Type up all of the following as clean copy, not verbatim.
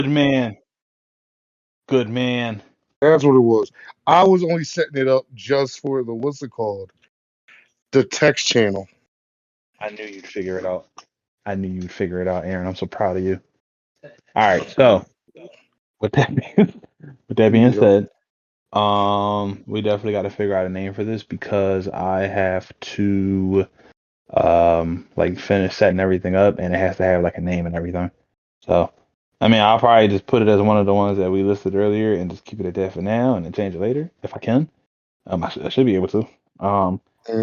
Good man. Good man. That's what it was. I was only setting it up just for the what's it called? The text channel. I knew you'd figure it out. I knew you'd figure it out, Aaron. I'm so proud of you. All right, so with that being Yep. said, we definitely got to figure out a name for this because I have to like finish setting everything up and it has to have like a name and everything. So I mean I'll probably just put it as one of the ones that we listed earlier and just keep it at that for now and then change it later if I can. I should be able to. Mm.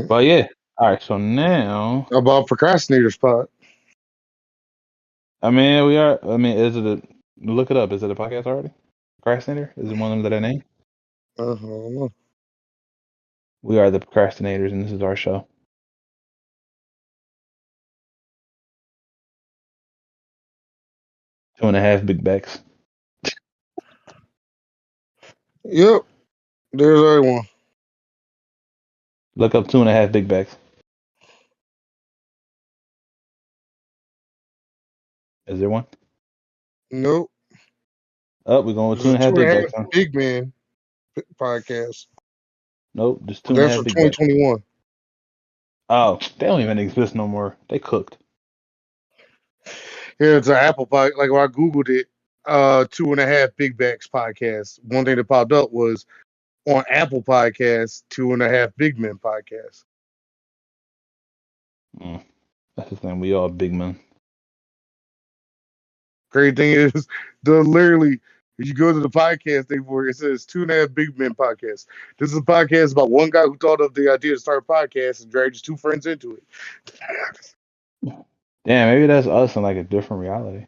But yeah. All right, so now How about procrastinator spot? I mean we are I mean is it a look it up, is it a podcast already? Procrastinator? Is it one under that name? I don't know. We are the procrastinators and this is our show. 2.5 big backs. Yep. There's everyone. Look up 2.5 big backs. Is there one? Nope. Oh, we're going with This two is and a a half two and big a backs, half huh? big man podcast. Nope, just two But and a that's half for big backs. 2021. Oh, they don't even exist no more. They cooked. Yeah, it's an Apple podcast. Like when I Googled it, 2.5 big backs podcast. One thing that popped up was on Apple Podcasts, 2.5 big men podcast. That's the thing. We all big men. Great thing is, the literally, if you go to the podcast thing for it, it says 2.5 big men podcast. This is a podcast about one guy who thought of the idea to start a podcast and dragged his two friends into it. Damn, maybe that's us in like a different reality.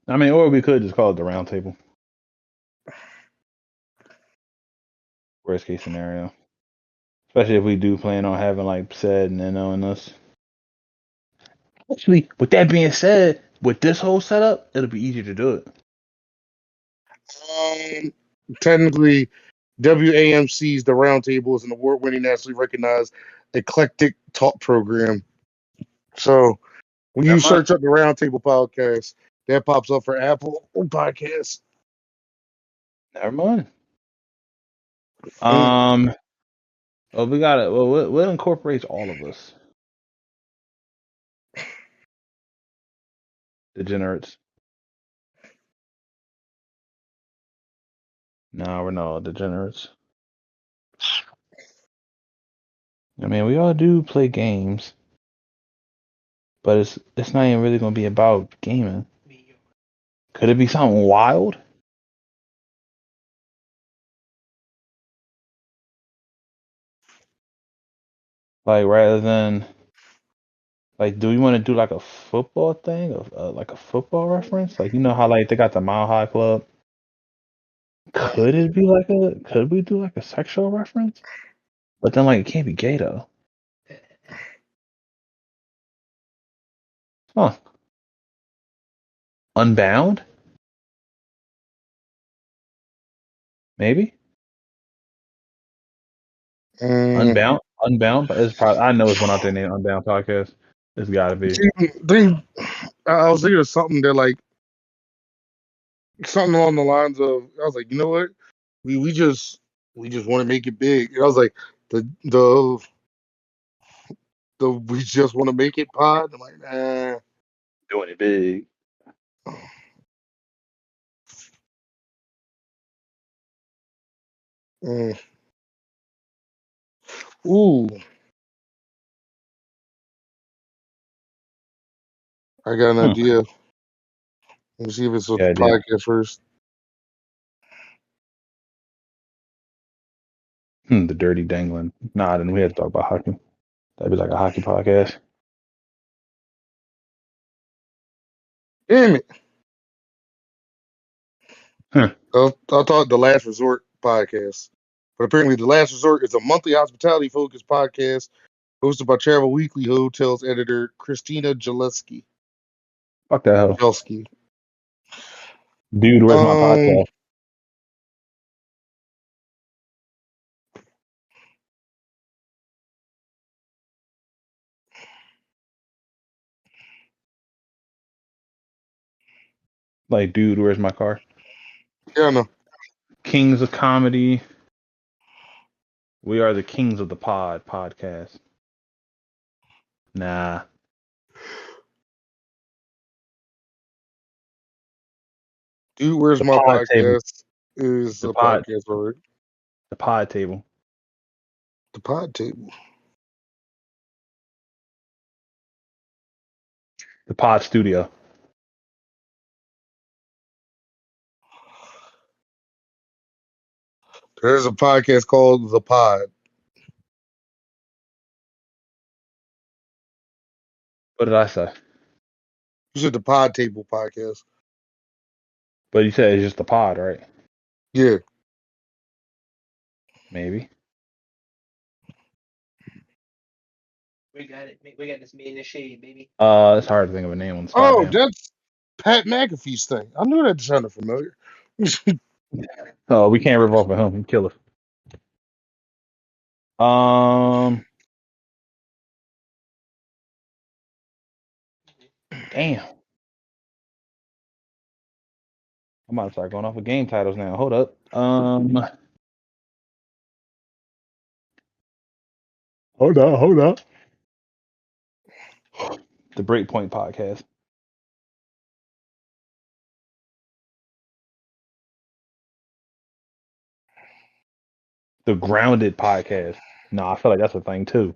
I mean, or we could just call it the round table. Worst case scenario. Especially if we do plan on having like said and then knowing us. Actually, with that being said, with this whole setup, it'll be easier to do it. Technically, WAMC's The Roundtable is an award-winning, nationally recognized eclectic talk program. So when you Never mind. search up the Roundtable podcast, that pops up for Apple Podcasts. Never mind. Mm. Well, we got it. Well, what incorporates all of us? Degenerates. No, we're not all degenerates. I mean, we all do play games, but it's not even really gonna be about gaming. Could it be something wild? Like rather than like, do we want to do like a football thing, of like a football reference? Like you know how like they got the Mile High Club. Could it be like a? Could we do like a sexual reference? But then like it can't be gay though. Huh? Unbound? Maybe. Mm. Unbound. Unbound. But it's probably I know it's one out there named Unbound Podcast. It's got to be. See, I was thinking of something that like something along the lines of I was like, you know what? We just want to make it big. And I was like, the we just want to make it pod. I'm like, nah. Doing it big. Mm. Ooh, I got an Hmm. idea. Let me see if it's a Yeah, idea. podcast first. The dirty dangling. Nah, then we had to talk about hockey. That'd be like a hockey podcast. Damn it. Huh. I thought the Last Resort podcast. But apparently, The Last Resort is a monthly hospitality focused podcast hosted by Travel Weekly Hotels editor Christina Jaleski. Fuck that hoe. Jaleski. Dude, where's my Um, podcast? Like, dude, where's my car? Yeah, I know. Kings of Comedy. We are the Kings of the podcast. Nah. Dude, where's The my pod table. podcast? Is The a pod podcast already. the pod table. The pod table. The pod studio. There's a podcast called The Pod. What did I say? You said the pod table podcast. But you said it's just the pod, right? Yeah. Maybe. We got it. We got this made in the shade, baby. It's hard to think of a name on the spot, Oh, damn. that's Pat McAfee's thing. I knew that sounded familiar. Oh, we can't rip off of him. He'd kill us. Damn. I'm about to start going off with game titles now. Hold up. Hold up. The Breakpoint podcast. The Grounded podcast. No, I feel like that's a thing too.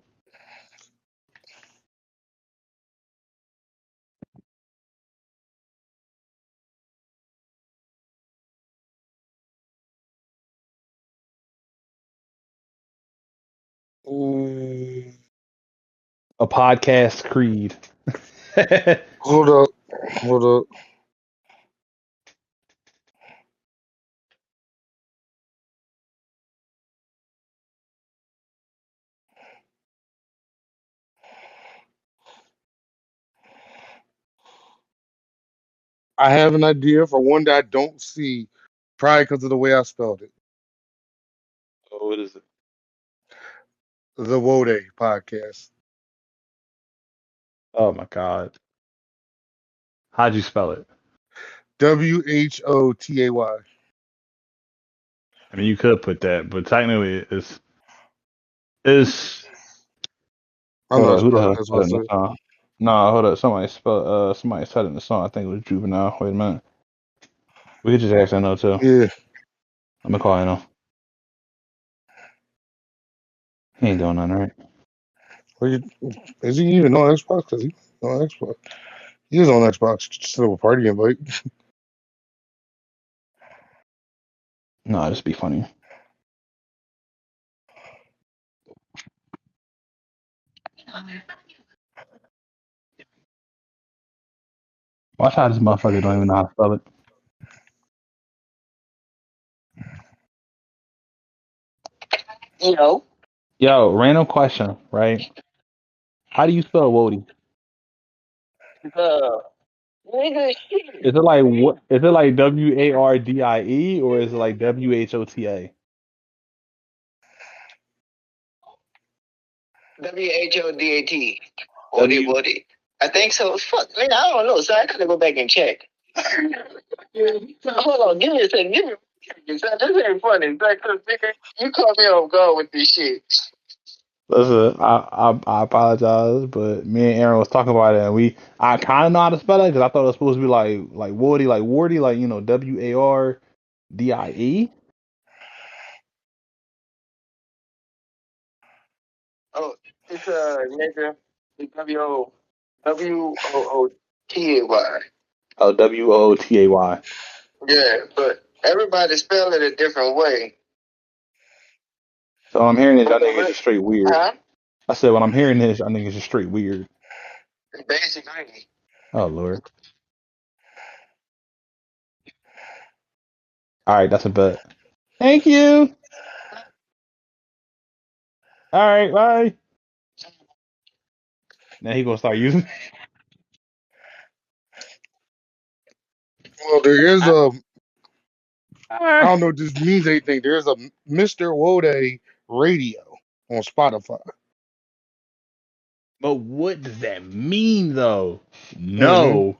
A podcast creed. Hold up. Hold up. I have an idea for one that I don't see, probably because of the way I spelled it. Oh, what is it? The Wode podcast. Oh my god. How'd you spell it? WHOTAY. I mean, you could put that, but technically, it's. I'm Hold not up, who the spelling hell it. That's said what it I in the said. song? Nah, hold up. Somebody said it in the song. I think it was Juvenile. Wait a minute. We could just ask that note too. Yeah. I'm gonna call him. He ain't doing nothing, right? Is he even on Xbox? Because he's on Xbox. He is on Xbox. Just a party invite. No, just be funny. Watch how this motherfucker don't even know how to spell it. Yo, random question, right? How do you spell Wody? Is it like what? Is it like WARDIE or is it like WHOTA? WHODAT. W. Woody. I think so. Fuck, man, I don't know. So I gotta go back and check. Hold on, give me a second. Give me a second. This ain't funny. You caught me off guard with this shit. Listen, I apologize, but me and Aaron was talking about it, and I kind of know how to spell it because I thought it was supposed to be like Wardy, like WARDIE. Oh, it's nigga. It's WOOTAY. Oh, WOOTAY. Yeah, but everybody spell it a different way. So what I'm hearing is I think it's just straight weird. Huh? I said when I'm hearing this, I think it's just straight weird. Basically. Oh Lord. All right, that's a bet. Thank you. All right, bye. Now he gonna start using. Well, there is a. All I don't right. know if this means anything. There's a Mr. Wode radio on Spotify. But what does that mean though? Mm-hmm. No.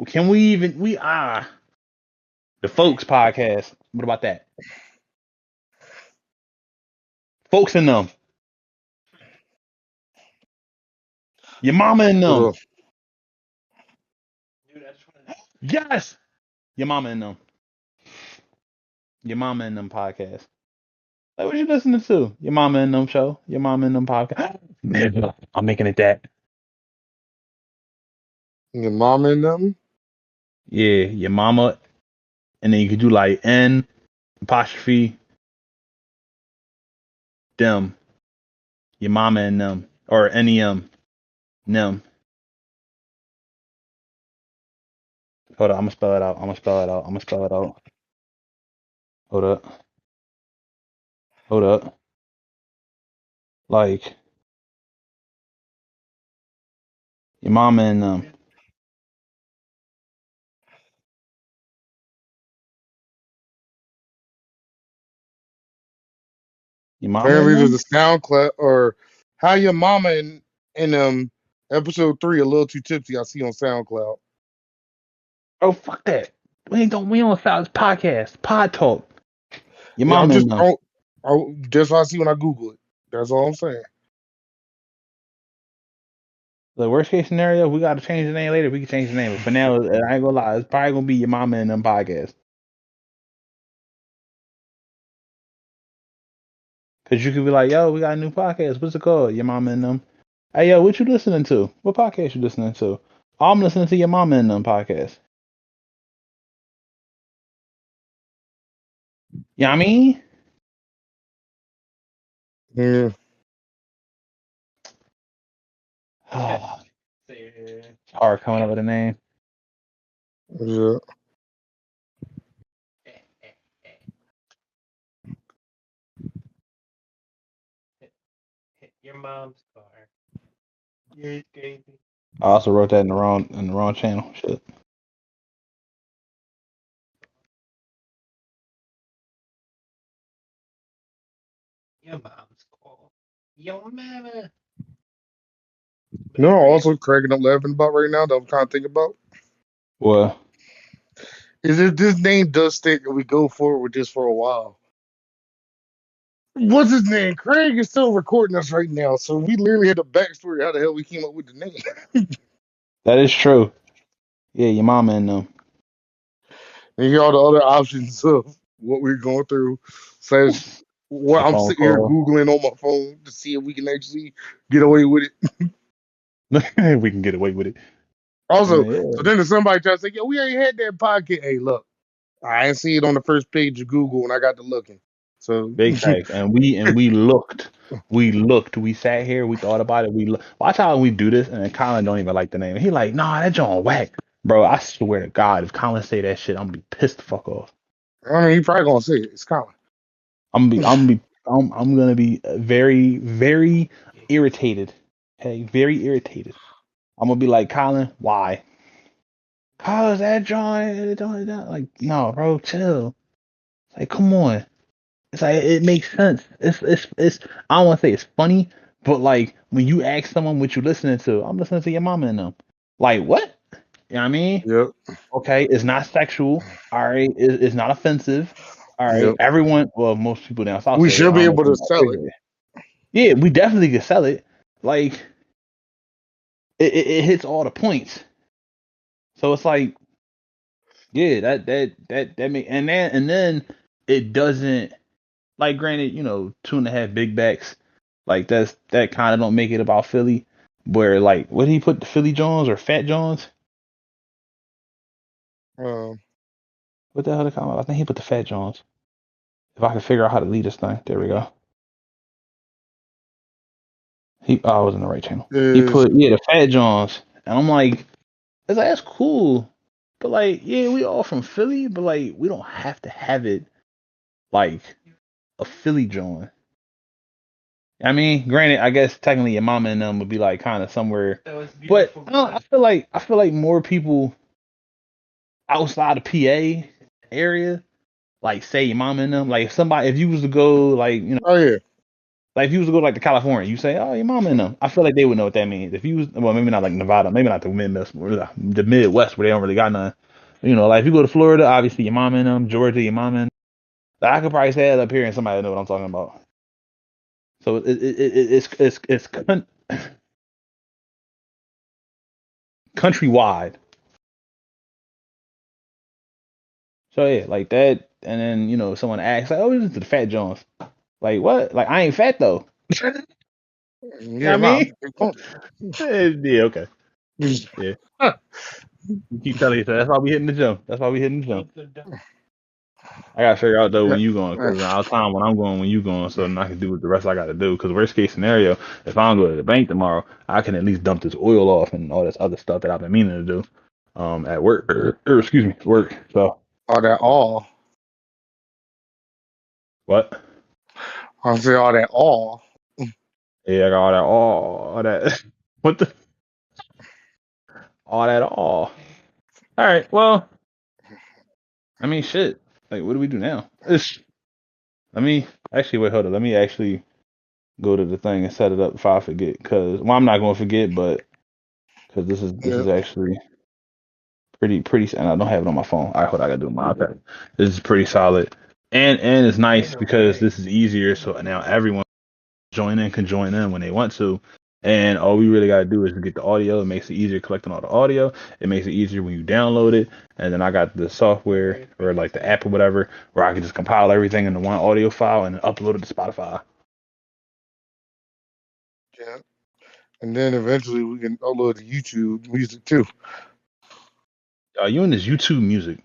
Can we even the folks podcast? What about that? Folks and them. Your mama and them. Yes. Your mama and them. Your mama and them podcast. Like, what you listening to? Your mama and them show. Your mama and them podcast. Nigga, I'm making it that. Your mama and them? Yeah, your mama. And then you could do like N apostrophe them. Your mama and them. Or NEM. Nem. Hold on, I'm gonna spell it out. I'm gonna spell it out. I'm gonna spell it out. Hold up. Hold up. Like your mama and them. Your mama and Apparently, there's them? a SoundCloud or How Your Mama and episode 3, A Little Too Tipsy. I see on SoundCloud. Oh fuck that. We don't stop this podcast. Pod talk. Your Yeah, I'm mama just and them. that's what I see when I Google it. That's all I'm saying. The worst case scenario, we gotta change the name later. We can change the name. But for now, I ain't gonna lie, it's probably gonna be your mama and them podcast. Cause you could be like, yo, we got a new podcast. What's it called? Your mama and them. Hey yo, what you listening to? What podcast you listening to? Oh, I'm listening to your mama and them podcast. You know what I mean? Yeah. It's hard coming up with a name. Yeah. Your mom's car. You're crazy. I also wrote that in the wrong channel. Shit. Your mom's car. Your mama. You know, I'm also cracking up laughing about right now that I'm trying to think about What? is if this name does stick and we go forward with this for a while. What's his name? Craig is still recording us right now, so we literally had the backstory how the hell we came up with the name. That is true. Yeah, your mama and them. And here are the other options of what we're going through. Says what A I'm phone sitting here call. Googling on my phone to see if we can actually get away with it. We can get away with it. Also, Yeah. so then if somebody tries to say, yo, we already had that podcast. Hey, look, I didn't see it on the first page of Google when I got to looking. So Big facts. And we looked. We sat here. We thought about it. Watch how we do this. And then Colin don't even like the name. He like, nah, that John whack, bro. I swear to God, if Colin say that shit, I'm gonna be pissed the fuck off. I mean, he probably gonna say it. It's Colin. I'm gonna be very, very irritated. Okay, very irritated. I'm gonna be like, Colin, why? Cause that joint, like, no, bro, chill. Like, come on. It's like it makes sense. It's. I don't want to say it's funny, but like when you ask someone what you listening to, I'm listening to your mama and them. Like what? You know what I mean? Yep. Okay, it's not sexual. All right, it's not offensive. All right, Yep. everyone. Well, most people down south We say it. should I be don't know able to if sell it. yeah, we definitely could sell it. Like it hits all the points. So it's like, yeah, that make and then it doesn't, like, granted, 2.5 big backs, like that kind of don't make it about Philly. Where like, what did he put, the Philly Jones or Fat Jones? Um, What the hell did I think he put the Fat Jones. If I can figure out how to lead this thing, there we go. I was in the right channel. He is put, the Fat Jones, and I'm like, it's like, that's cool, but like, yeah, we all from Philly, but like, we don't have to have it like a Philly joint. I mean, granted, I guess technically your mama and them would be like kind of somewhere, but I feel like more people outside the PA area, like say your mama and them, like if you was to go, like, oh yeah. Like if you was to go like to California, you say, "Oh, your mama in them." I feel like they would know what that means. If you was, well, maybe not like Nevada, maybe not the Midwest where they don't really got none. Like if you go to Florida, obviously your mama in them. Georgia, your mama in. Like, I could probably say it up here and somebody know what I'm talking about. So it's countrywide. So yeah, like that, and then someone asks like, "Oh, this is the Fat Jones." Like what? Like I ain't fat though. You know what I Yeah, nah, mean? big pump. Yeah, okay. Yeah. You keep telling yourself that's why we hitting the gym. That's why we hitting the gym. I gotta figure out though when you going, because I'll time when I'm going, when you going, so then I can do what the rest I got to do. Because worst case scenario, if I don't go to the bank tomorrow, I can at least dump this oil off and all this other stuff that I've been meaning to do, at work or excuse me, work. So All that all. what? I'll say all that all. Yeah, I got all that. What the? All that all. All right. Well, I mean, shit. Like, what do we do now? Let me actually wait. Hold on. Let me actually go to the thing and set it up if I forget. Cause I'm not gonna forget, but because this Yeah. is actually pretty, and I don't have it on my phone. I hold. I gotta do my iPad. This is pretty solid, and it's nice because this is easier. So now everyone can join in when they want to. And all we really got to do is get the audio. It makes it easier collecting all the audio. It makes it easier when you download it. And then I got the software or like the app or whatever where I can just compile everything into one audio file and then upload it to Spotify. Yeah. And then eventually we can upload to YouTube music too. You in this YouTube music?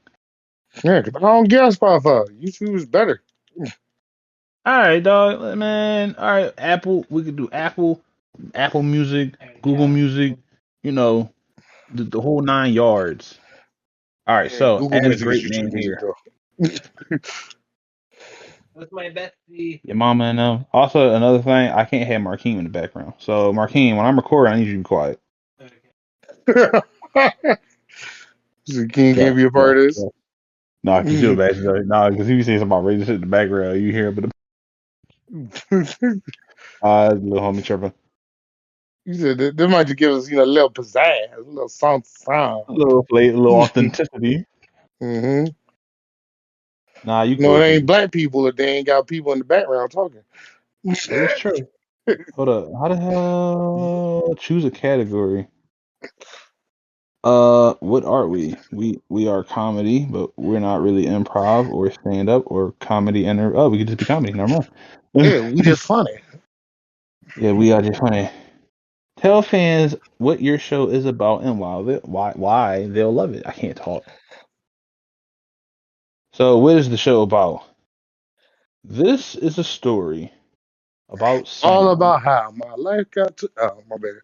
Yeah, 'cause I don't get on Spotify. YouTube is better. All right, dog, man. All right, Apple. We could do Apple Music, Google Music. The whole 9 yards. All right, Yeah, so Google add a Music is great YouTube name music here. though. What's my bestie? Your mama and them. Also, another thing, I can't have Markeem in the background. So, Markeem, when I'm recording, I need you to be quiet. Okay. So King Yeah, can't be a yeah, part of this. yeah. No, cause you're bad. No, because if you say something outrageous shit in the background, you hear it, but little homie chirping. You said that they might just give us, a little pizzazz, a little sound. A little flavor, a little authenticity. Mm-hmm. Nah, you No, cool, it King. ain't black people if they ain't got people in the background talking. That is true. Hold up. How the hell choose a category? What are we? We are comedy, but we're not really improv or stand up or comedy oh, we could just be comedy, never mind. Yeah, we just funny. Yeah, we are just funny. Tell fans what your show is about and why they'll love it. I can't talk. So, what is the show about? This is a story about All someone. about how my life got to. Oh, my bad.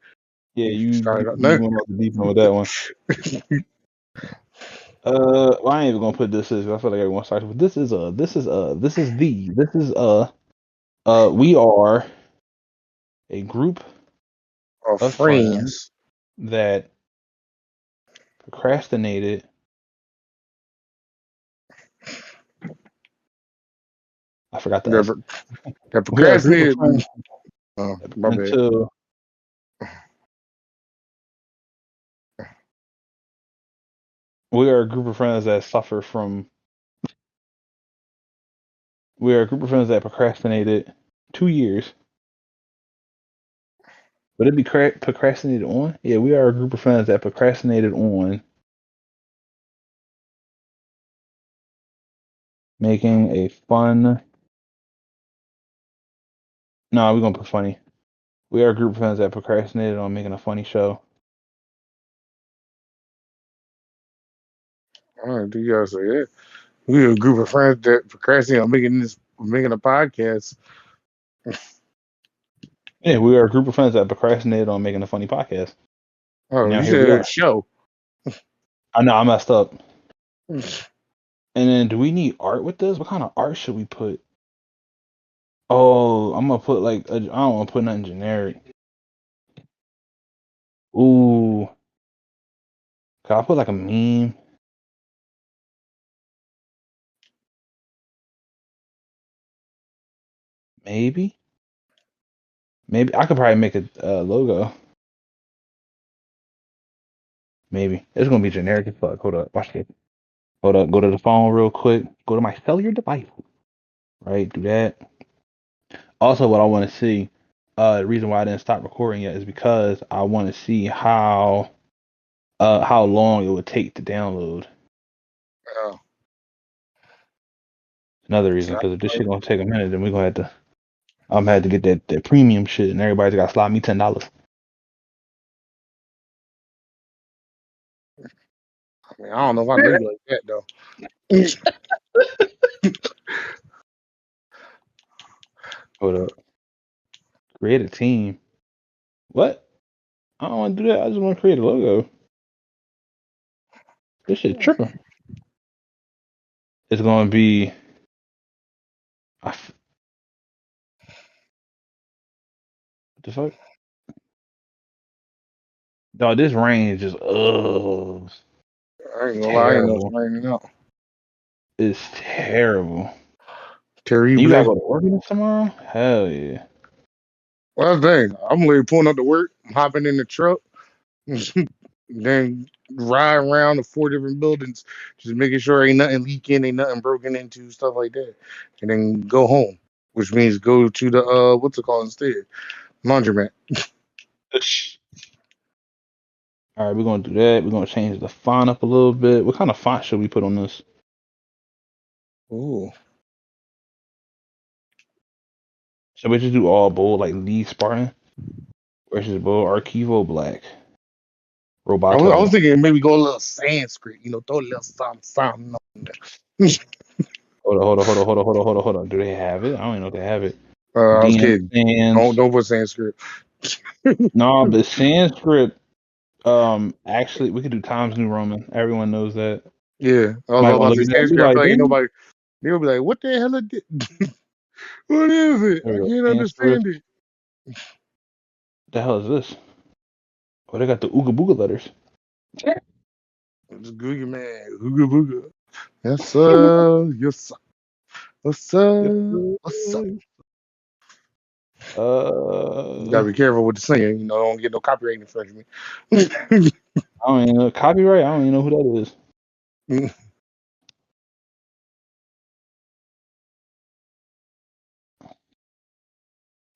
Yeah, You you started you, up. you No. went off the deep end with that one. Well, I ain't even gonna put this as I feel like everyone starts with we are a group Our of friends friends. that procrastinated. I forgot the S. That, that We are a group of procrastinated. friends Oh, that my bad. until we are a group of friends that suffer from. We are a group of friends that procrastinated 2 years. Would it be procrastinated on? Yeah, we are a group of friends that procrastinated on making a fun. No, we're gonna put funny. We are a group of friends that procrastinated on making a funny show. All right, do you guys say that? We're a group of friends that procrastinate on making a podcast. Yeah, we are a group of friends that procrastinated on making a funny podcast. And Oh, now you here we said are. show. I know I messed up. Hmm. And then do we need art with this? What kind of art should we put? Oh, I'm gonna put like I don't want to put nothing generic. Ooh, can I put like a meme? Maybe. Maybe I could probably make a logo. Maybe it's gonna be generic as fuck. Hold up, watch it. Hold up, go to the phone real quick. Go to my cellular device. Right, do that. Also, what I want to see, the reason why I didn't stop recording yet is because I want to see how long it would take to download. Oh, Another reason, so because if this shit gonna take a minute, then we're gonna have to. I'm gonna have to get that premium shit, and everybody's got to slide me $10. I mean, I don't know if I know you like that though. Hold up, create a team. What? I don't want to do that. I just want to create a logo. This shit tripping. It's gonna be. What the fuck? No, this rain is just I ain't gonna lie, I ain't know it's terrible. raining out. It's terrible. Terrible. And you gotta go to work tomorrow? Hell yeah. Well, that's the thing. I'm literally pulling up to work, hopping in the truck, then ride around the 4 different buildings, just making sure ain't nothing leaking, ain't nothing broken into, stuff like that, and then go home, which means go to the what's it called instead, laundromat. All right, we're gonna do that. We're gonna change the font up a little bit. What kind of font should we put on this? Ooh, Should we just do all bold like Lee Spartan? Versus bold Archivo Black. I was Roboto. thinking maybe go a little Sanskrit, throw a little something on there. Hold on. Do they have it? I don't even know if they have it. I was DM kidding. Sans. Don't put Sanskrit. No, but Sanskrit. Actually, we could do Times New Roman. Everyone knows that. Yeah, I was Somebody gonna about look to at say that and be Sanskrit. I like, feel like ain't damn. nobody. They'll be like, "What the hell is it? What is it? There I we go. can't Sanskrit. understand it." What the hell is this? Oh, they got the Ooga Booga letters. It's Google man, Ooga booga. Yes sir, yes sir, yes sir, yes sir. You gotta be careful with the singing. Don't get no copyright infringement. I don't even know copyright. I don't even know who that is.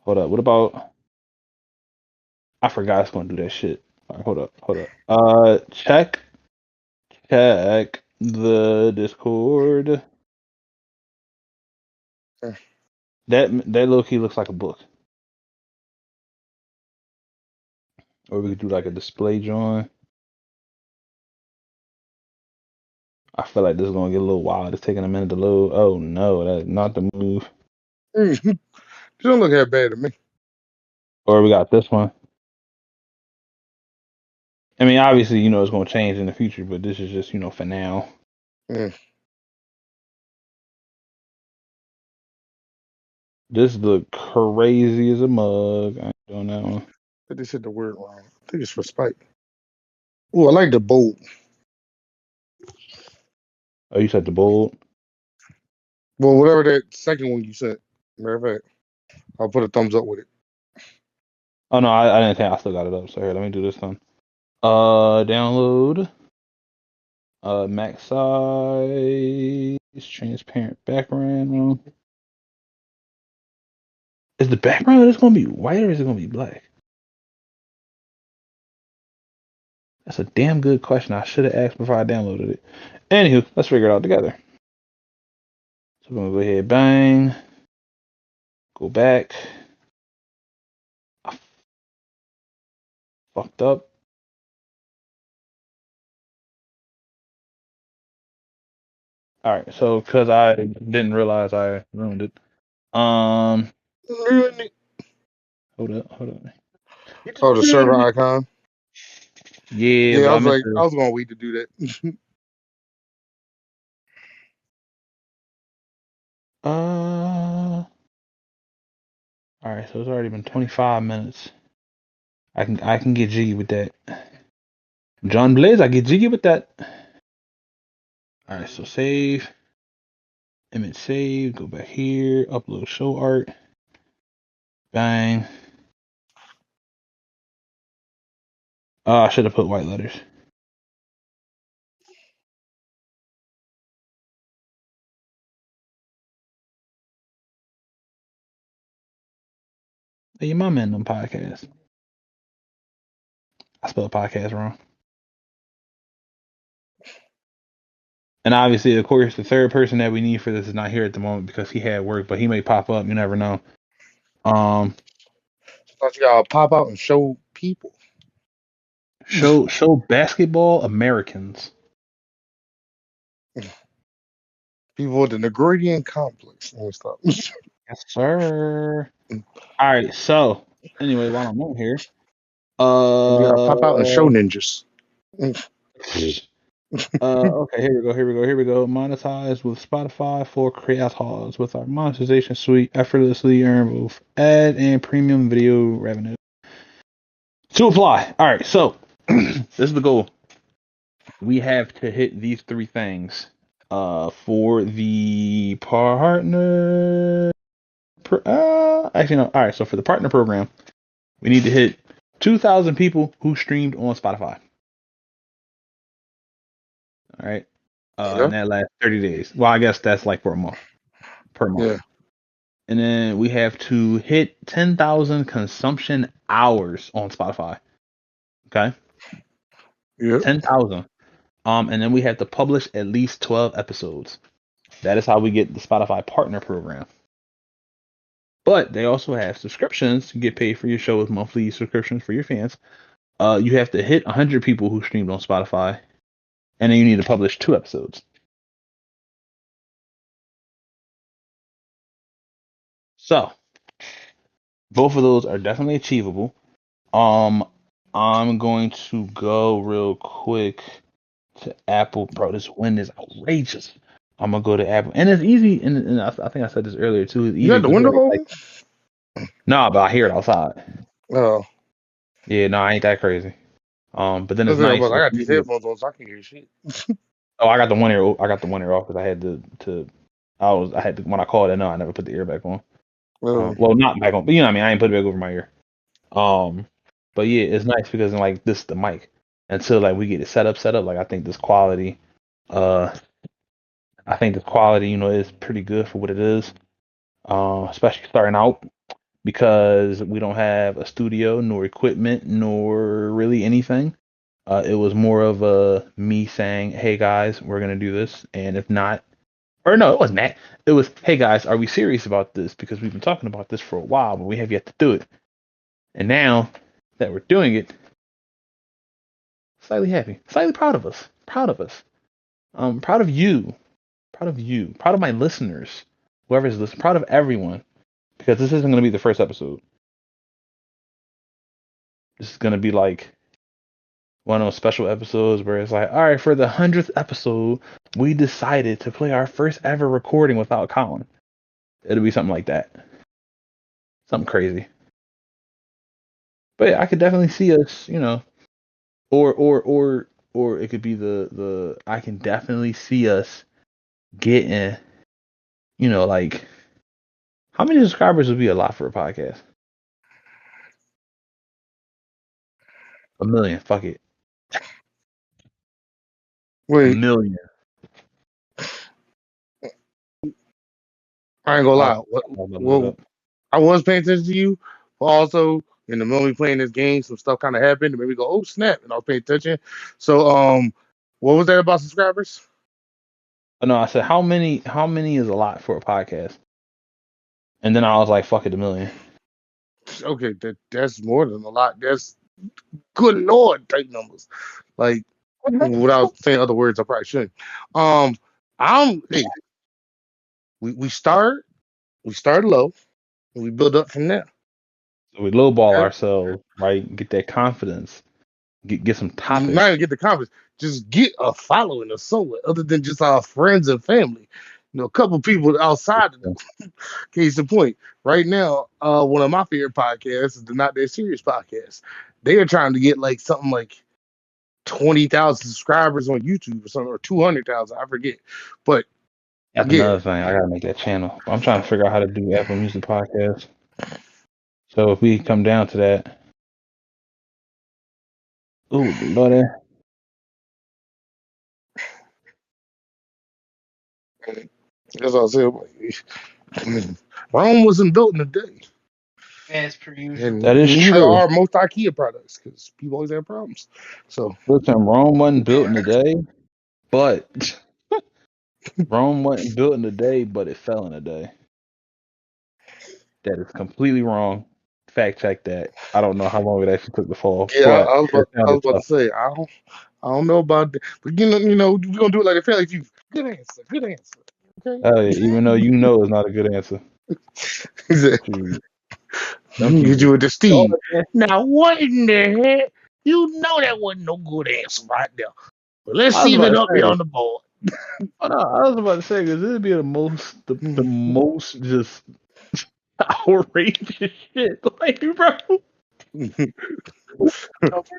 Hold up. What about? I forgot it's gonna do that shit. All right, hold up. Check the Discord. That low key looks like a book, or we could do like a display drawing. I feel like this is gonna get a little wild. It's taking a minute to load. Oh no, that's not the move. She don't look that bad to me. Or we got this one. I mean, obviously, it's gonna change in the future, but this is just, for now. Mm. This look crazy as a mug. I ain't doing that one. But they said the word wrong. I think it's for Spike. Oh, I like the bold. Oh, you said the bold? Well, whatever that second one you said. Matter of fact, I'll put a thumbs up with it. Oh no, I didn't think I still got it up. So here, let me do this one. Download. Max size, transparent background. Is the background just gonna be white or is it gonna be black? That's a damn good question. I should have asked before I downloaded it. Anywho, let's figure it out together. So we're gonna go ahead, bang, go back. I fucked up. All right, so because I didn't realize I ruined it. Hold up. Oh, the server icon. Yeah, Yeah, but I I was meant like, I to. was gonna wait to do that. All right, so it's already been 25 minutes. I can get jiggy with that. John Blaze, I get jiggy with that. All right, so save, image save, go back here, upload show art, bang. I should have put white letters. Hey, your mama in them podcasts. I spelled podcast wrong. And obviously, of course, the third person that we need for this is not here at the moment because he had work, but he may pop up. You never know. I thought you gotta pop out and show people. Show basketball Americans. People with the Negroidian complex. Let me stop. Yes, sir. All right. So anyway, while I'm on here, You gotta pop out and show ninjas. Okay, here we go. Monetize with Spotify for creators. With our monetization suite, effortlessly earn both ad and premium video revenue. To apply. All right, so this is the goal. We have to hit these three things for the partner. Actually, no. All right, so for the partner program, we need to hit 2,000 people who streamed on Spotify. All right. And that lasts 30 days. Well, I guess that's like for a month. Per month. Yeah. And then we have to hit 10,000 consumption hours on Spotify. Okay. Yeah. 10,000. And then we have to publish at least 12 episodes. That is how we get the Spotify partner program. But they also have subscriptions. You get paid for your show with monthly subscriptions for your fans. You have to hit 100 people who streamed on Spotify. And then you need to publish 2 episodes. So, both of those are definitely achievable. I'm going to go real quick to Apple. Bro, this wind is outrageous. I'm gonna go to Apple, and it's easy. And I think I said this earlier too. It's easy. You got the window open? No, but I hear it outside. Oh. Yeah, no, I ain't that crazy. But then it's nice. I got these headphones on, so I can hear shit. Oh, I got the one ear. I got the one ear off because I had to. I had to, when I called it. No, I never put the ear back on. Well, not back on, but you know what I mean. I ain't put it back over my ear. But yeah, it's nice because like this is the mic. Until like we get it set up. Like I think this quality, you know, is pretty good for what it is. Especially starting out because we don't have a studio, nor equipment, nor really anything. It was more of a me saying, "Hey guys, we're gonna do this," and if not, or no, it wasn't that. It was, "Hey guys, are we serious about this? Because we've been talking about this for a while, but we have yet to do it." And now that we're doing it, slightly happy, slightly proud of us, proud of us. Proud of you, proud of my listeners, whoever's listening, proud of everyone, because this isn't going to be the first episode. This is going to be like one of those special episodes where it's like, all right, for the 100th episode, we decided to play our first ever recording without Colin. It'll be something like that, something crazy. But yeah, I could definitely see us, you know, or it could be the I can definitely see us getting, you know, like, how many subscribers would be a lot for a podcast? 1 million. Fuck it. Wait. 1 million. I ain't gonna lie. Well, I was paying attention to you, but also in the moment playing this game, some stuff kind of happened. It made me go, "Oh snap!" and I was paying attention. So, what was that about subscribers? Oh, no, I said how many is a lot for a podcast? And then I was like, fuck it, 1 million. Okay, that's more than a lot. That's good lord type numbers. Like, without saying other words, I probably shouldn't. Hey, we start low and we build up from there. So we lowball ourselves, right? Get that confidence. Get some topics. Not even get the confidence. Just get a following or somewhere other than just our friends and family. You know, a couple people outside of the case in point. Right now, one of my favorite podcasts is the Not That Serious podcast. They are trying to get like something like 20,000 subscribers on YouTube or something, or 200,000. I forget. But that's another thing. I gotta make that channel. I'm trying to figure out how to do Apple Music podcast. So if we come down to that, Oh, Lordy. That's what I said. I mean, Rome wasn't built in a day. As per usual. And That is neither true. are most IKEA products because people always have problems. So Listen, Rome wasn't built in a day, but Rome wasn't built in a day, but it fell in a day. That is completely wrong. Fact check that. I don't know how long it actually took to fall, yeah, but it I was sounded about to tough. say I don't know about that, but we're gonna do it like a fairly few. Good answer. Good answer. Okay. Even though you know it's not a good answer. Shoot. Some Hit people. you with the Oh, Steve. yeah. Now what in the heck? You know that wasn't no good answer right there. But let's I was see if about it to up there say. on the board. Oh, no, I was about to say because this would be the most just outrageous shit. Like, bro.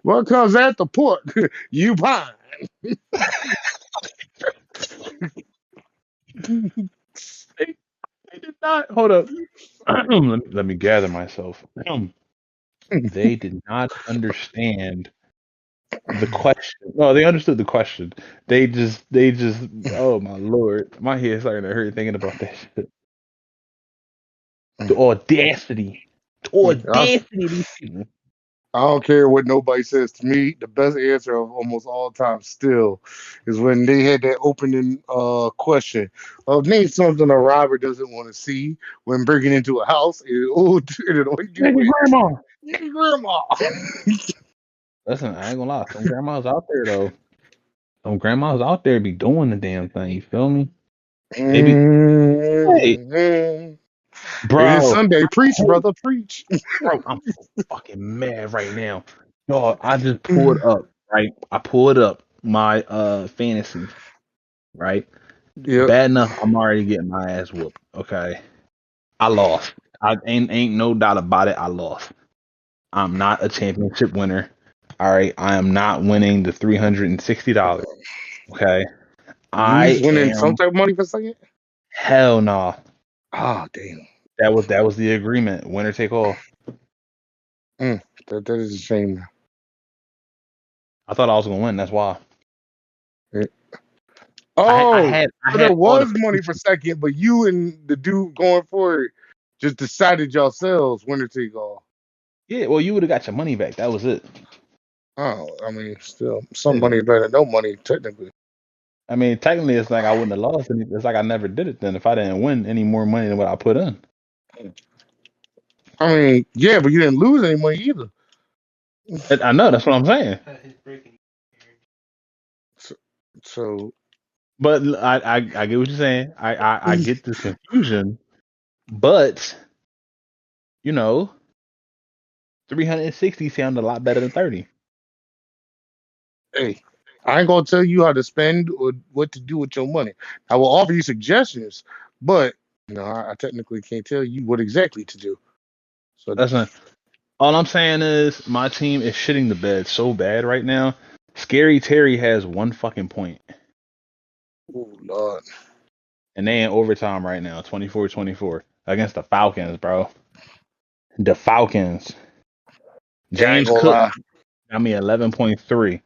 What comes at the port? You pine. They did not. Hold up. Let me gather myself. They did not understand the question. No, they understood the question. They just. Oh my lord, my head's starting to hurt thinking about that shit. The audacity, the audacity of these people. I don't care what nobody says to me. The best answer of almost all time still is when they had that opening question of name something a robber doesn't want to see when breaking into a house. And, oh, dude, all you do Nigga, is grandma. nigga grandma. Listen, I ain't gonna lie. Some grandmas out there though. Some grandmas out there be doing the damn thing. You feel me? Maybe. Hey, Mhm. It is bro. Sunday. Preach, brother, preach. Bro, I'm so fucking mad right now. Dog, I just pulled up, right? I pulled up my fantasy, right? Yep. Bad enough, I'm already getting my ass whooped. Okay. I lost. I ain't no doubt about it. I lost. I'm not a championship winner. All right. I am not winning the $360. Okay. You was I winning some am type of money for a second? hell no. Oh, damn. That was the agreement. Winner take all. That is a shame. I thought I was gonna win. That's why. Yeah. I I Oh, had I so there had all the was money for second, but you and the dude going for it just decided yourselves winner take all. Yeah, well, you would have got your money back. That was it. Oh, I mean, still, some Yeah. money is better than no money, technically. I mean, technically, it's like I wouldn't have lost any. It's like I never did it then if I didn't win any more money than what I put in. I mean, yeah, but you didn't lose any money either. I know that's what I'm saying. His breaking. So, But I get what you're saying. I get the confusion, but you know, 360 sound a lot better than 30. hey, I ain't gonna tell you how to spend or what to do with your money. I will offer you suggestions, but I technically can't tell you what exactly to do. So, Listen, all I'm saying is my team is shitting the bed so bad right now. Scary Terry has 1 fucking point, oh Lord, and they in overtime right now, 24-24 against the Falcons, bro. The Falcons. yeah, I ain't James gonna Cook lie. got me 11.3.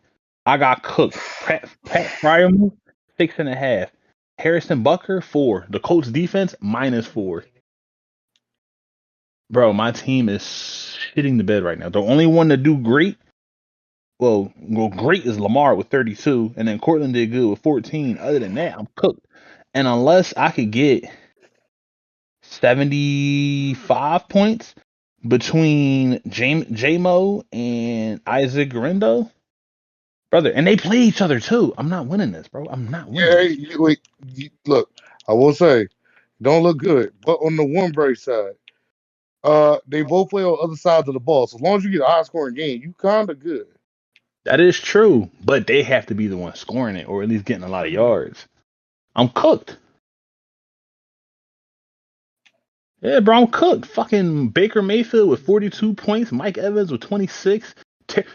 I got cooked. Pat Fryermuth 6.5. Harrison Bucker 4. The Colts defense -4. Bro, my team is shitting the bed right now. The only one to do great, great is Lamar with 32, and then Cortland did good with 14. Other than that, I'm cooked. And unless I could get 75 points between J-Mo and Isaac Garindo, brother, and they play each other too. I'm not winning this, bro. I'm not winning Yeah, this. wait, look, I will say, don't look good, but on the one break side, they both play on other sides of the ball. So as long as you get a high scoring game, you kind of good. That is true, but they have to be the one scoring it or at least getting a lot of yards. I'm cooked. Yeah, bro, I'm cooked. Fucking Baker Mayfield with 42 points, Mike Evans with 26,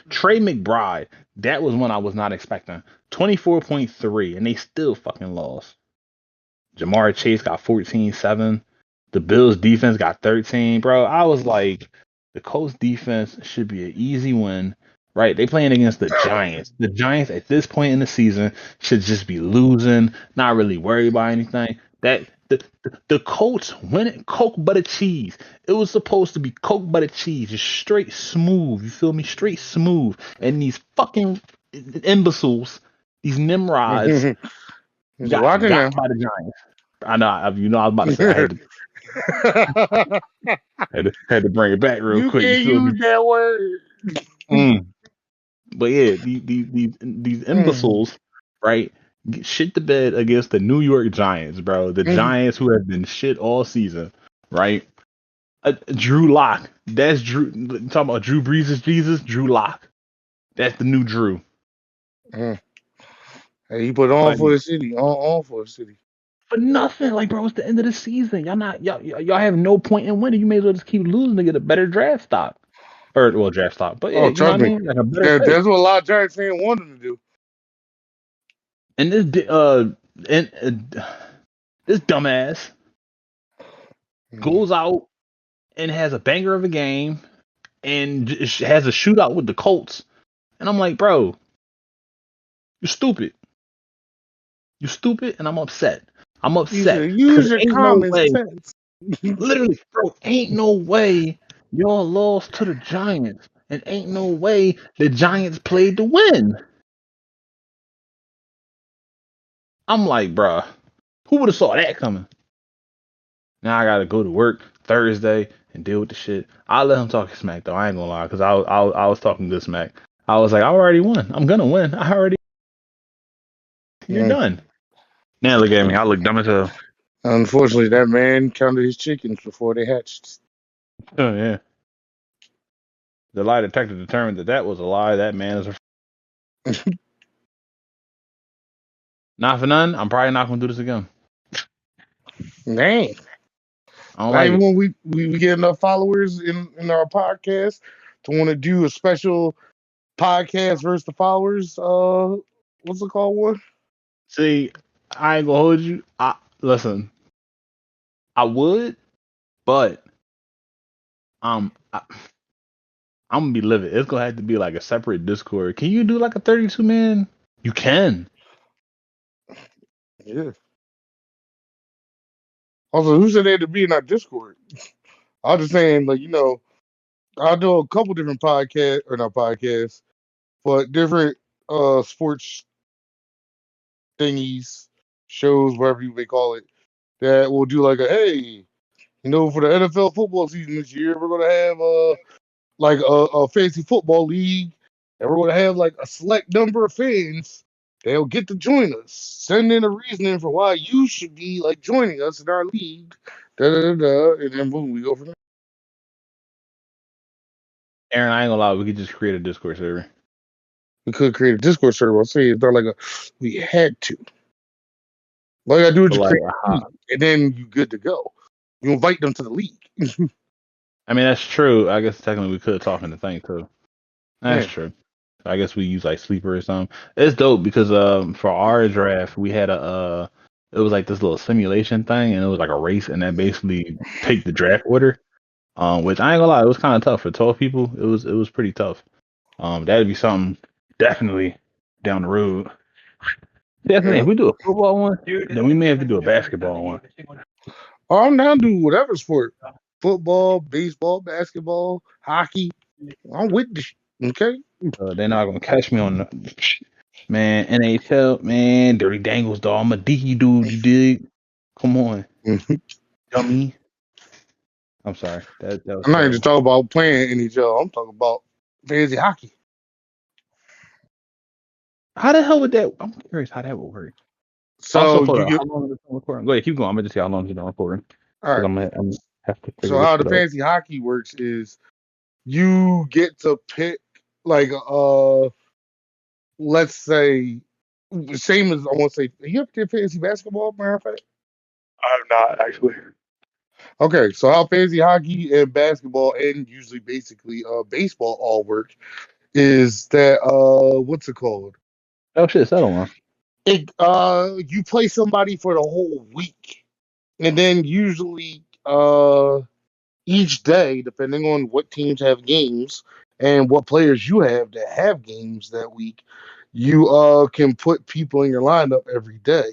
Trey McBride. That was one I was not expecting. 24.3, and they still fucking lost. Jamar Chase got 14-7. The Bills defense got 13. Bro, I was like, the Colts defense should be an easy win. right? They playing against the Giants. The Giants at this point in the season should just be losing, not really worried about anything. That the Colts win it Coke butter cheese. It was supposed to be Coke butter cheese, just straight smooth. You feel me? Straight smooth. And these fucking imbeciles, these Nimrods, He's got watching now. got by the Giants. I know. I was about to say I had to bring it back real You quick. You can't feel me? use that word. But yeah, these imbeciles, right? Get shit to bed against the New York Giants, bro. The Giants who have been shit all season, right? Drew Lock. That's Drew. Talking about Drew Brees' Jesus. Drew Lock. That's the new Drew. Hey, he put on for the city. On for the city. For nothing, like bro, it's the end of the season. Y'all have no point in winning. You may as well just keep losing to get a better draft stock, or draft stock. But yeah, you know what I mean, like a better. That's what a lot of Giants fans want him to do. And this dumbass goes out and has a banger of a game and has a shootout with the Colts. And I'm like, bro, you're stupid. You're stupid, and I'm upset. I'm upset. Use your common sense. Literally, bro, ain't no way y'all lost to the Giants. And ain't no way the Giants played to win. I'm like, bro, who would have saw that coming? Now I gotta go to work Thursday and deal with the shit. I'll let him talk smack though. I ain't gonna lie, because I was talking good smack. I was like, I already won. I'm gonna win. You're done. Now look at me. I look dumb as hell. Unfortunately, that man counted his chickens before they hatched. Oh yeah. The lie detector determined that was a lie. That man is a. Not for none. I'm probably not gonna do this again. Dang. Even when we get enough followers in our podcast to want to do a special podcast versus the followers, what's it called? What? See, I ain't gonna hold you. Listen, I would, but I'm gonna be livid. It's gonna have to be like a separate Discord. Can you do like a 32 man? You can. Yeah. Also, who said they had to be in our Discord? I was just saying, like, I do a couple different podcasts, or not podcasts, but different sports thingies, shows, whatever you may call it, that will do like hey, for the NFL football season this year, we're gonna have like a fantasy football league, and we're gonna have like a select number of fans. They'll get to join us. Send in a reasoning for why you should be like joining us in our league. And then boom, we go from there. Aaron, I ain't gonna lie, we could just create a Discord server. We could create a Discord server. I'll say it's not like we had to. All you gotta do is just create a league, and then you good to go. You invite them to the league. I mean, that's true. I guess technically we could talk in the thing too. That's true. I guess we use like Sleeper or something. It's dope because for our draft we had it was like this little simulation thing, and it was like a race, and that basically picked the draft order. Which I ain't gonna lie, it was kind of tough for 12 people. It was pretty tough. That'd be something definitely down the road. Definitely, if we do a football one, then we may have to do a basketball one. I'm down to do whatever sport: football, baseball, basketball, hockey. I'm with this. Okay. They're not gonna catch me on the man NHL. Man, Dirty Dangles, dog. I'm a dicky dude. You dig? Come on, dummy. I'm sorry. That was I'm not even talking about playing NHL. I'm talking about fantasy hockey. How the hell would that? I'm curious how that would work. So also, how long is it recording? Go ahead, keep going. I'm gonna just see how long is it recording. All right. I'm have to so how the fantasy hockey works is you get to pick like let's say same as I want to say. You ever did fantasy basketball, matter of fact? I'm not actually. Okay, so how fantasy hockey and basketball and usually basically baseball all work is that what's it called? Oh shit, settle on. You play somebody for the whole week, and then usually each day, depending on what teams have games and what players you have that have games that week, you can put people in your lineup every day.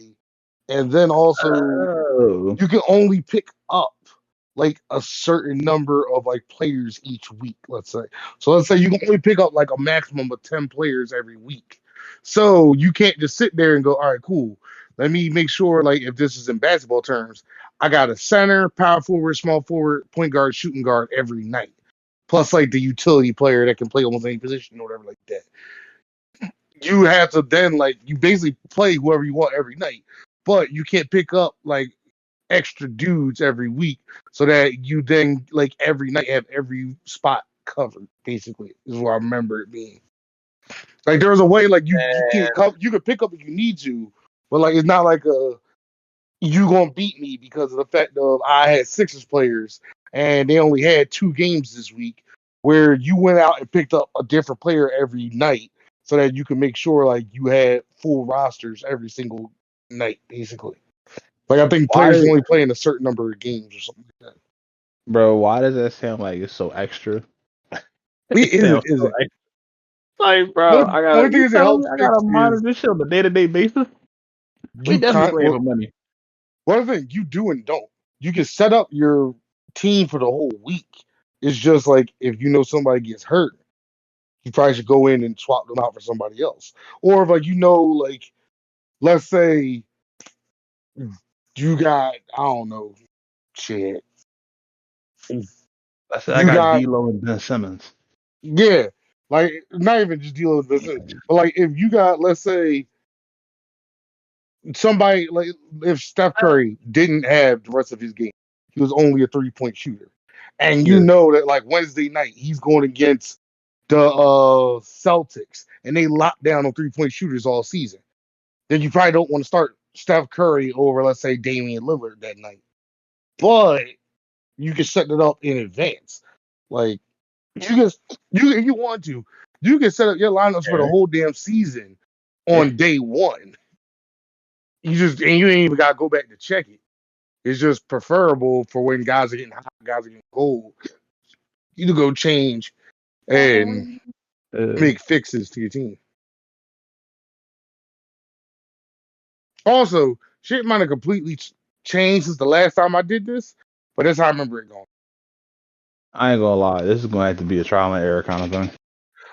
And then also Oh. you can only pick up like a certain number of like players each week, let's say. So let's say you can only pick up like a maximum of 10 players every week. So you can't just sit there and go, all right, cool. Let me make sure, like, if this is in basketball terms, I got a center, power forward, small forward, point guard, shooting guard every night. Plus, like, the utility player that can play almost any position or whatever like that. You have to then, like, you basically play whoever you want every night. But you can't pick up, like, extra dudes every week so that you then, like, every night have every spot covered, basically, is what I remember it being. Like, there was a way, like, you can pick up if you need to, but, like, it's not like you gonna beat me because of the fact of I had Sixers players and they only had 2 games this week, where you went out and picked up a different player every night so that you can make sure like you had full rosters every single night, basically. Like, I think players only play in a certain number of games or something like that. Bro, why does that sound like it's so extra? It isn't. Like, bro, I only thing is it helps gotta monitor this shit on a day-to-day basis. We definitely playing for money. One thing you do and don't. You can set up your team for the whole week. It's just like if you know somebody gets hurt, you probably should go in and swap them out for somebody else. Or if, like, you know, like, let's say you got, I don't know, shit. I said I got D-Lo and Ben Simmons. Yeah, like, not even just D-Lo and Ben Simmons, but like if you got, let's say, somebody, like, if Steph Curry didn't have the rest of his game, he was only a 3-point shooter, and you know that, like, Wednesday night he's going against the Celtics, and they lock down on 3-point shooters all season, then you probably don't want to start Steph Curry over, let's say, Damian Lillard that night. But you can set it up in advance. Like, if you want to, you can set up your lineups for the whole damn season on day one. You ain't even got to go back to check it. It's just preferable for when guys are getting hot, guys are getting cold. You to go change and make fixes to your team. Also, shit might have completely changed since the last time I did this, but that's how I remember it going. I ain't gonna lie, this is gonna have to be a trial and error kind of thing.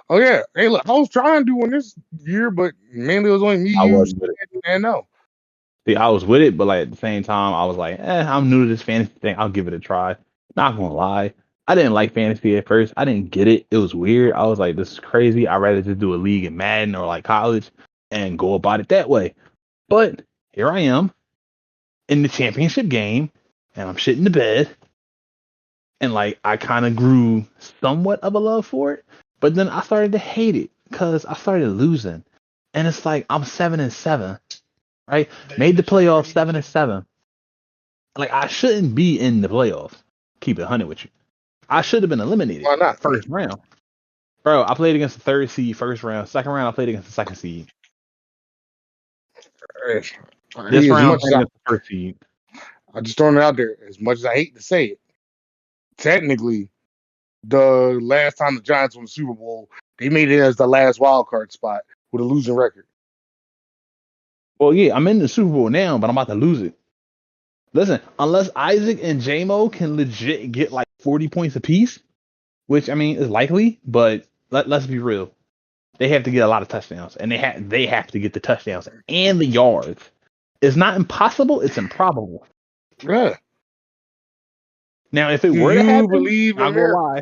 Oh yeah, hey look, I was trying doing this year, but mainly it was only me, I you, wasn't with it. and no. See, I was with it, but like at the same time, I was like, I'm new to this fantasy thing. I'll give it a try. Not gonna lie, I didn't like fantasy at first. I didn't get it. It was weird. I was like, this is crazy. I'd rather just do a league in Madden or like college and go about it that way. But here I am in the championship game, and I'm shitting the bed. And like I kind of grew somewhat of a love for it, but then I started to hate it because I started losing. And it's like I'm 7-7, right? Made the playoffs 7-7. Like I shouldn't be in the playoffs. Keep it 100 with you. I should have been eliminated. Why not? First round, bro. I played against the 3rd seed first round. Second round, I played against the 2nd seed. This round, I played against the 1st seed. I just throwing it out there. As much as I hate to say it, technically, the last time the Giants won the Super Bowl, they made it as the last wild card spot with a losing record. Well, yeah, I'm in the Super Bowl now, but I'm about to lose it. Listen, unless Isaac and J-Mo can legit get like 40 points apiece, which I mean is likely, but let's be real. They have to get a lot of touchdowns, and they have to get the touchdowns and the yards. It's not impossible, it's improbable. Yeah. Now, if it were to happen, believe I'm gonna lie.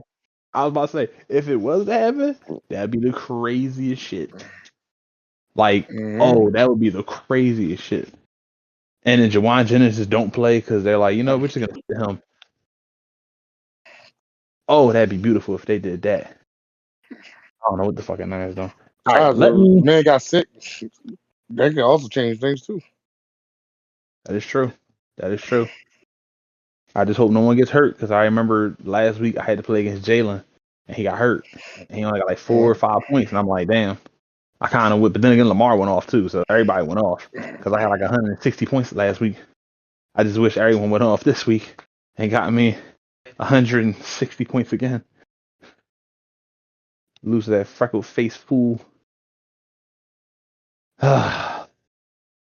I was about to say, if it was to happen, that'd be the craziest shit. Like, that would be the craziest shit. And then Jawan Jennings just don't play because they're like, we're just gonna get him. Oh, that'd be beautiful if they did that. I don't know what the fucking Niners though. All right, man got sick. That could also change things too. That is true. I just hope no one gets hurt because I remember last week I had to play against Jalen and he got hurt. And he only got like 4 or 5 points, and I'm like, damn. I kind of went, but then again, Lamar went off too, so everybody went off because I had like 160 points last week. I just wish everyone went off this week and got me 160 points again. Lose that freckled face fool. All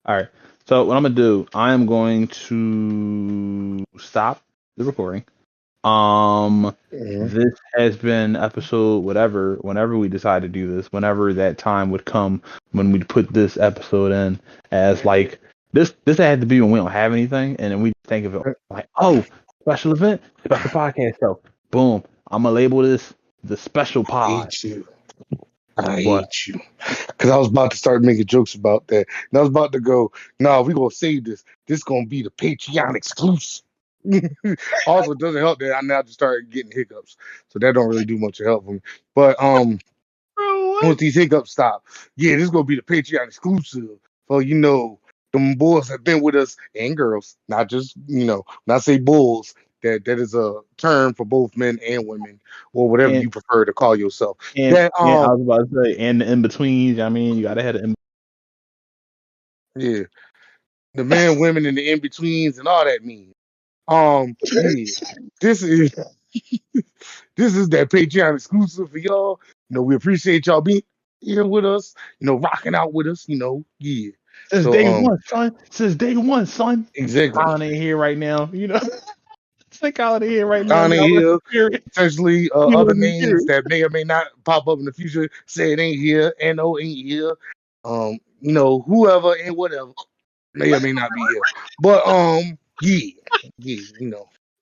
right. So what I'm gonna do, I am going to stop the recording. This has been episode whatever. Whenever we decide to do this, whenever that time would come when we put this episode in as like this had to be when we don't have anything, and then we think of it like, oh, special event, special podcast show. Boom. I'm gonna label this the special I pod. hate you. I hate you. Because I was about to start making jokes about that. And I was about to go, nah, we're going to save this. This is going to be the Patreon exclusive. Also, it doesn't help that I now just started getting hiccups. So that don't really do much to help me. But once these hiccups stop, yeah, this is going to be the Patreon exclusive. For, them boys have been with us, and girls, not just, when I say bulls, that is a term for both men and women, or whatever you prefer to call yourself. And I was about to say, and the in-betweens, I mean, you got to have the yeah, the men, women, and the in-betweens, and all that means. Yeah, this is this is that Patreon exclusive for y'all. We appreciate y'all being here with us, rocking out with us, yeah. Since day one, son. Since day one, son. Exactly. Colin ain't here right now, Say Colin ain't here right now. Colin ain't here. Potentially other names that may or may not pop up in the future. Say it ain't here. No ain't here. Whoever and whatever may or may not be here. But yeah.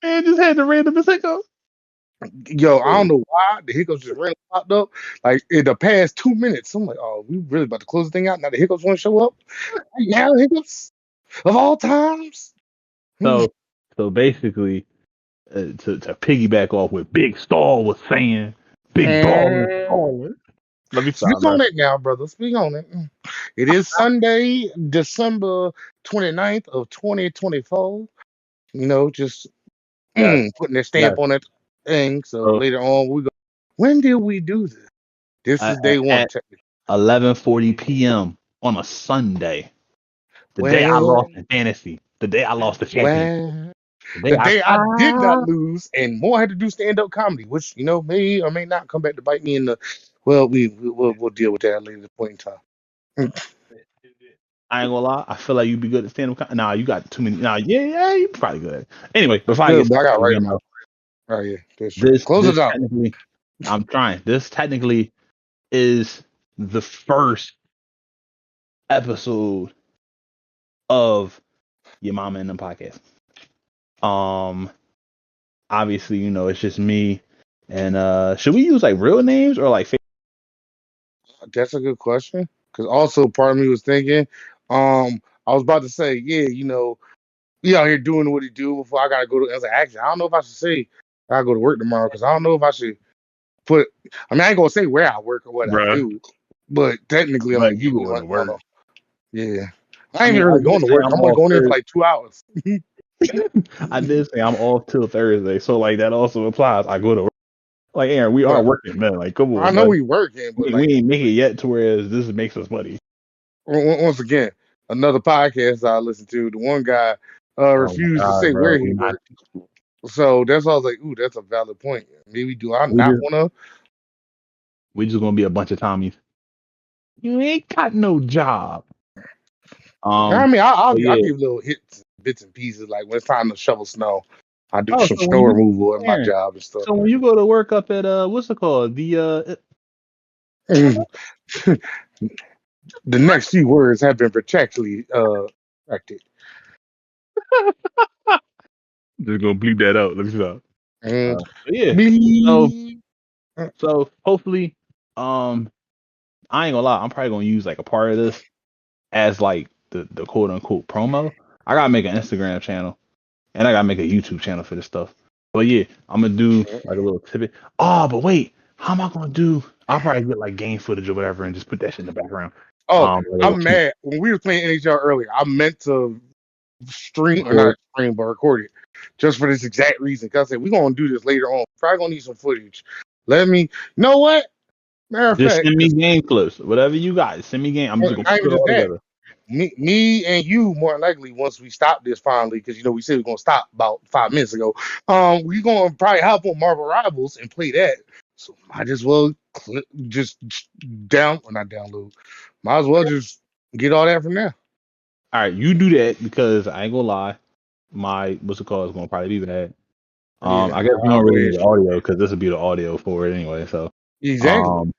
Man just had the random hiccup. Yo, I don't know why the hiccups just randomly popped up. Like in the past 2 minutes, I'm like, oh, we really about to close the thing out. Now the hiccups want to show up. Right now, hiccups of all times. So basically, to piggyback off what Big Stall was saying, Big Ball. Let me speak on it now, brother. Speak on it. It is Sunday, December 29th of 2024. Just putting a stamp on that thing. So later on, we go. When did we do this? This is day one. 11:40 p.m. on a Sunday. The day I lost the fantasy. The day I lost the championship. The day I did not lose, and more had to do stand-up comedy, which may or may not come back to bite me in the. Well, we'll deal with that at a later point in time. I ain't gonna lie. I feel like you'd be good at stand-up comedy. Nah, you got too many. Nah, yeah, you probably good. Anyway, before I get started, I got right now. Oh yeah, this close it out. I'm trying. This technically is the first episode of Your Mama and Them podcast. Obviously, it's just me. And should we use like real names or like fake? That's a good question. Because also part of me was thinking, I was about to say, yeah, he out here doing what he do before I gotta go to. I was like, actually, I don't know if I should say I gotta go to work tomorrow because I don't know if I should put. I mean, I ain't gonna say where I work or what I do, but technically, I'm like, you going to work? Yeah, I ain't even really going to work. I'm only going there for like 2 hours. I did say I'm off till Thursday, so like that also applies. I go to work. Like Aaron, we are working, man. Like, come on. I know we working, but we ain't make it yet to where this makes us money. Once again, another podcast I listened to, the one guy refused to say where he worked. So that's why I was like, ooh, that's a valid point. Maybe do I not want to? We just gonna be a bunch of Tommies. You ain't got no job. I mean, I'll give little hits, bits and pieces. Like when it's time to shovel snow, I do some snow removal at my job and stuff. So when you go to work up at what's it called? The the next few words have been protected. Just gonna bleep that out. Let me stop. Yeah. So hopefully, I ain't gonna lie. I'm probably gonna use like a part of this as like the quote unquote promo. I gotta make an Instagram channel and I gotta make a YouTube channel for this stuff. But yeah, I'm gonna do like a little tidbit. Oh, but wait, how am I gonna do? I'll probably get like game footage or whatever and just put that shit in the background. Oh, I'm mad. When we were playing NHL earlier, I meant to stream or not stream, but record it just for this exact reason. Because I said we're gonna do this later on. Probably gonna need some footage. Let me. You know what? Matter of fact, send me game clips, whatever you got. Send me game. I'm just gonna put it all together. Me and you more likely once we stop this finally, because we said we're gonna stop about 5 minutes ago. We're gonna probably hop on Marvel Rivals and play that. So might as well just not download. Might as well just get all that from there. All right, you do that because I ain't gonna lie, my what's it called is gonna probably be bad. Yeah, I guess we I'll don't go really ahead. need the audio because this would be the audio for it anyway. So, Exactly.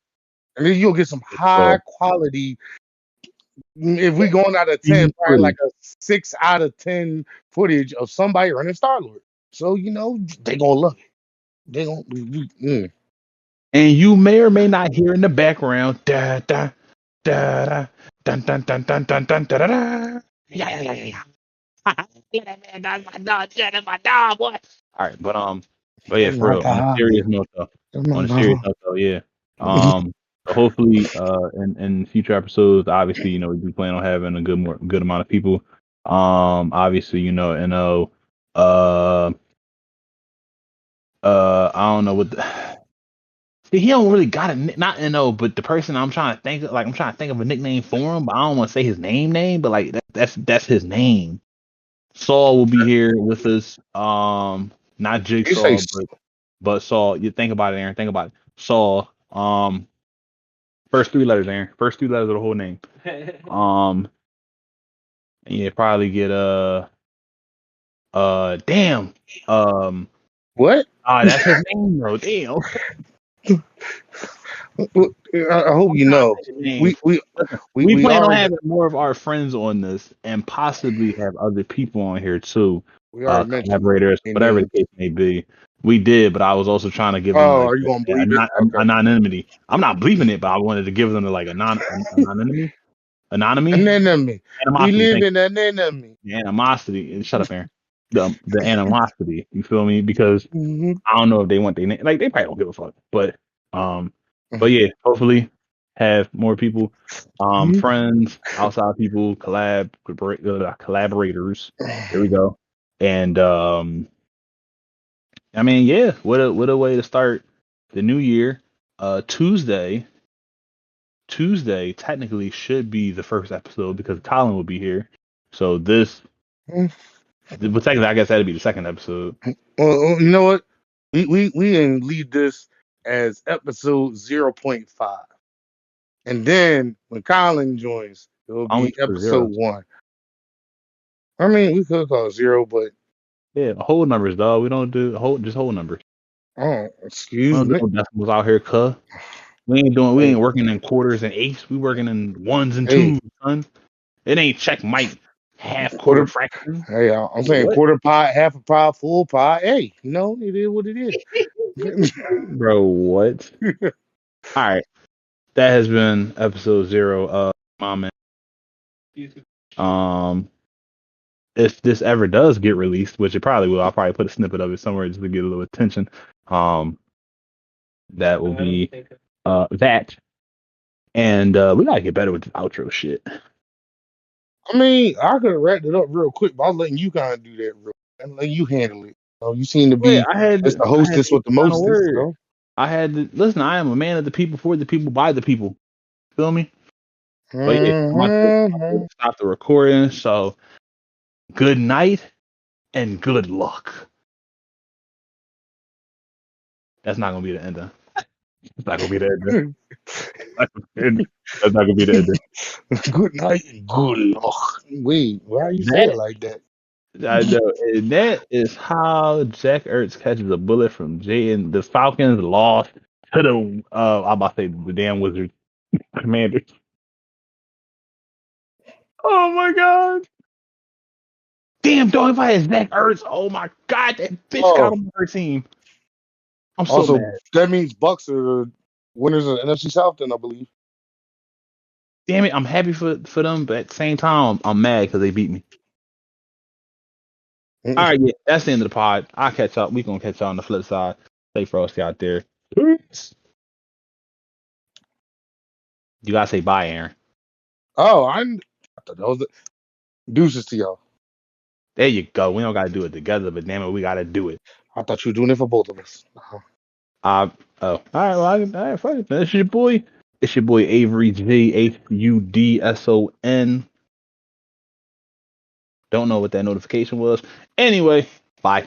And then you'll get some high quality. If we going out of 10, probably like a 6 out of 10 footage of somebody running Star-Lord. So they gonna love it. They gonna. And you may or may not hear in the background da da da da dun dun dun dun dun dun da da da. Yeah. All right, but yeah, That's for my real. On a dog. serious note, though. That's my On a serious dog. note, though, yeah. So hopefully, in future episodes, obviously, we do plan on having a good amount of people. Obviously, I don't know what. See, he don't really got a not but the person I'm trying to think of a nickname for him, but I don't want to say his name, but like that's his name. Saul will be here with us. Not You say Jigsaw, but Saul. You think about it, Aaron. Think about it. Saul. First three letters, Aaron. First three letters of the whole name. And you probably get damn. what? That's his name, bro. Damn. I hope you know. We We plan on already having more of our friends on this and possibly have other people on here too. mentioned Collaborators, their whatever the names. case may be. We did, but I was also trying to give them Oh, like are you gonna believe it? Okay. anonymity. I'm not believing it, but I wanted to give them like anonymity. Anemone. We Animosity. live Thank in anemone. you. The animosity. And shut up, Aaron. The animosity. You feel me? Because Mm-hmm. I don't know if they want their name. Like they probably don't give a fuck. But yeah, hopefully have more people, friends, outside people, collaborators. There we go. And I mean, yeah, what a way to start the new year. Tuesday technically should be the first episode because Colin will be here. So this, but technically, I guess that'd be the second episode. Well, you know what? We can leave this as episode 0.5. And then when Colin joins, it will Only be for episode zero. 1. I mean, we could call it 0, but Yeah, whole numbers, dog. We don't do just whole numbers. oh, We excuse don't do me. no decimals out here, cuh. We ain't working in quarters and eighths. We working in ones and Hey, twos, son. It ain't check Mike half quarter quarter. fraction. Hey, I'm saying What, quarter pie, half a pie, full pie. Hey, it is what it is. bro? What? All right, that has been episode 0 of Mom and if this ever does get released, which it probably will, I'll probably put a snippet of it somewhere just to get a little attention. That will be that, and we gotta get better with this outro shit. I mean, I could have wrapped it up real quick, but I was letting you kind of do that and let you handle it. You seem to Wait, be I had as the I had hostess the with the final mostest. word. So. I had to listen. I am a man of the people, for the people, by the people. Feel me? But yeah, I'm about to stop the recording. So good night and good luck. That's not gonna be the ending. That's not gonna be the ending. That's not gonna be the ending. Good night and good luck. Wait, why you say it like that? I know, and that is how Jack Ertz catches a bullet from Jay, and the Falcons lost to the I'm about to say the damn Wizards Commanders. Oh my god. Damn, dog, if I had Zach Ertz, oh my god, that bitch got on our team. I'm so Also, mad. that means Bucks are the winners of the NFC South, then I believe. Damn it, I'm happy for them, but at the same time, I'm mad because they beat me. All right, yeah, that's the end of the pod. I'll catch up. We gonna catch y'all on the flip side. Stay frosty out there. Peace. You gotta say bye, Aaron. Oh, I thought that was the deuces to y'all. There you go. We don't gotta do it together, but damn it, we gotta do it. I thought you were doing it for both of us. All right, well, all right, fuck it. It's your boy. It's your boy Avery JHUDSON. Don't know what that notification was. Anyway, bye.